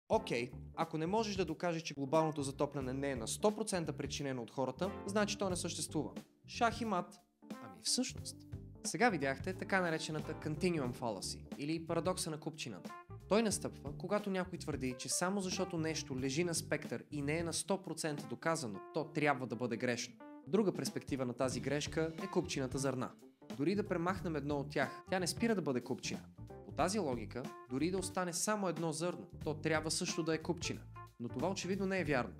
Окей, ако не можеш да докажеш, че глобалното затопляне не е на 100% причинено от хората, значи то не съществува. Шах и мат. Ами всъщност. Сега видяхте така наречената Continuum Fallacy, или парадокса на купчината. Той настъпва, когато някой твърди, че само защото нещо лежи на спектър и не е на 100% доказано, то трябва да бъде грешно. Друга перспектива на тази грешка е купчината зърна. Дори да премахнем едно от тях, тя не спира да бъде купчина. По тази логика, дори да остане само едно зърно, то трябва също да е купчина. Но това очевидно не е вярно.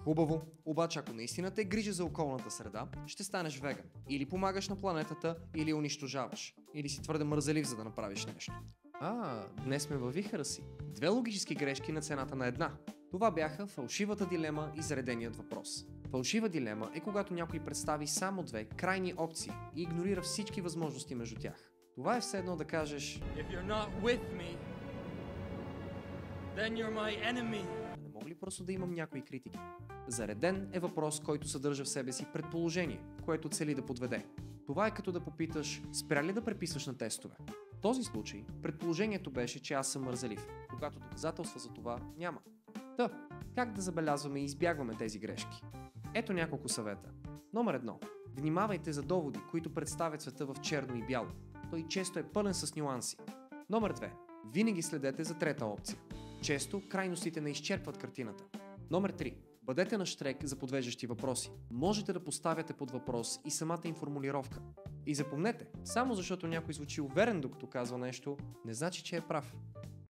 Хубаво, обаче ако наистина те грижа за околната среда, ще станеш веган. Или помагаш на планетата, или унищожаваш. Или си твърде мързелив, за да направиш нещо. Днес сме във вихъра си. Две логически грешки на цената на една. Това бяха фалшивата дилема и зареденият въпрос. Фалшива дилема е когато някой представи само две крайни опции и игнорира всички възможности между тях. Това е все едно да кажеш: If you're not with me, then you're my enemy. Не мога ли просто да имам някои критики? Зареден е въпрос, който съдържа в себе си предположение, което цели да подведе. Това е като да попиташ: спря ли да преписваш на тестове? В този случай предположението беше, че аз съм мързелив, когато доказателства за това няма. Как да забелязваме и избягваме тези грешки? Ето няколко съвета. Номер 1. Внимавайте за доводи, които представят света в черно и бяло. Той често е пълен с нюанси. Номер 2. Винаги следете за трета опция. Често крайностите не изчерпват картината. Номер 3. Бъдете нащрек за подвеждащи въпроси. Можете да поставяте под въпрос и самата им формулировка. И запомнете, само защото някой звучи уверен докато казва нещо, не значи, че е прав.